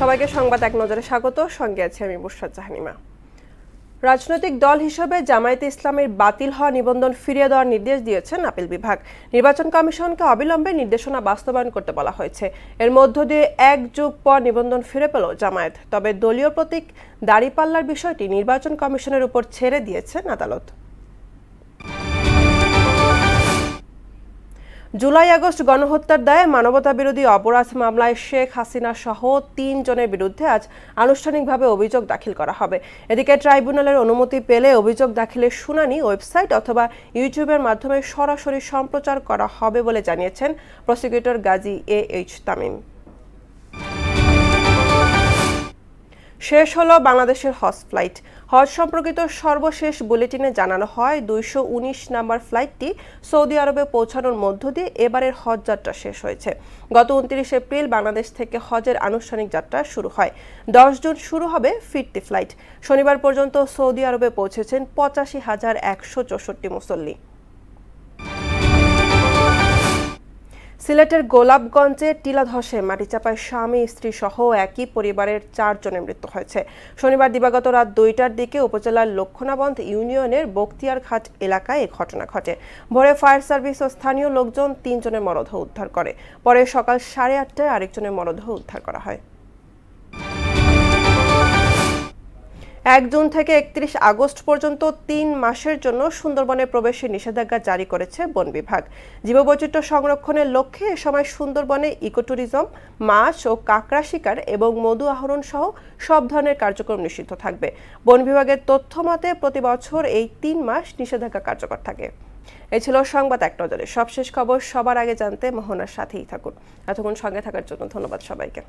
সবাইকে সংবাদ এক নজরে স্বাগত। সঙ্গে আছে আমি মুশরাত জাহানিমা। রাজনৈতিক দল হিসেবে জামায়াতে ইসলামের বাতিল হওয়া নিবন্ধন ফিরিয়ে দেওয়ার নির্দেশ দিয়েছেন আপিল বিভাগ। নির্বাচন কমিশনকে অবিলম্বে নির্দেশনা বাস্তবায়ন করতে বলা হয়েছে। এর মধ্য দিয়ে 1 যুগ পর নিবন্ধন ফিরে পেল জামায়াত। তবে দলীয় প্রতীক দাড়িপাল্লার বিষয়টি নির্বাচন কমিশনের উপর ছেড়ে দিয়েছেন আদালত। জুলাই আগস্ট গণহত্যার দায়ে মানবতাবিরোধী অপরাধ মামলায় শেখ হাসিনা সহ 3 জনের বিরুদ্ধে আজ আনুষ্ঠানিকভাবে অভিযোগ দাখিল করা হবে। এদিকে ট্রাইব্যুনালের অনুমতি পেলে অভিযোগ দাখিলের শুনানি ওয়েবসাইট অথবা ইউটিউবের মাধ্যমে সরাসরি সম্প্রচার করা হবে বলে জানিয়েছেন প্রসিকিউটর গাজী AH তামিম। শেষ হলো বাংলাদেশের হজ ফ্লাইট। হজ সম্পর্কিত সর্বশেষ বুলেটিনে জানানো হয় 219 নাম্বার ফ্লাইটটি সৌদি আরবে পৌঁছানোর মধ্য দিয়ে এবারের হজ যাত্রা শেষ হয়েছে। গত 29 এপ্রিল বাংলাদেশ থেকে হজের আনুষ্ঠানিক যাত্রা শুরু হয়। 10 জুন শুরু হবে ফিরতি ফ্লাইট। শনিবার পর্যন্ত সৌদি আরবে পৌঁছেছেন 85,164 মুসল্লি। সিলেটের গোলাপগঞ্জে টিলা ধসে মাটিচাপায় স্বামী স্ত্রী সহ একই পরিবারের 4 জনের মৃত্যু হয়েছে। শনিবার দিবাগত রাত 2টার দিকে উপজেলার লক্ষণাবন্ধ ইউনিয়নের বখতিয়ারঘাট এলাকায় এই ঘটনা ঘটে। ভোরে ফায়ার সার্ভিস ও স্থানীয় লোকজন 3 জনের মরদেহ উদ্ধার করে। পরে সকাল 8:30টায় আরেকজনের মরদেহ উদ্ধার করা হয়। 1 জুন থেকে 31 আগস্ট পর্যন্ত 3 মাসের জন্য সুন্দরবনে প্রবেশের নিষেধাজ্ঞা জারি করেছে বন বিভাগ। জীববৈচিত্র্য সংরক্ষণের লক্ষ্যে এ সময় সুন্দরবনে ইকোট্যুরিজম, মাছ ও কাঁকড়া শিকার এবং মধু আহরণ সহ সব ধরনের কার্যক্রম নিষিদ্ধ থাকবে। বন বিভাগের তথ্য মতে প্রতি বছর এই 3 মাস নিষেধাজ্ঞা কার্যকর থাকে। এই ছিল সংবাদ এক নজরে। সবশেষ খবর সবার আগে জানতে মোহনার সাথেই থাকুন। এতক্ষণ সঙ্গে থাকার জন্য ধন্যবাদ সবাইকে।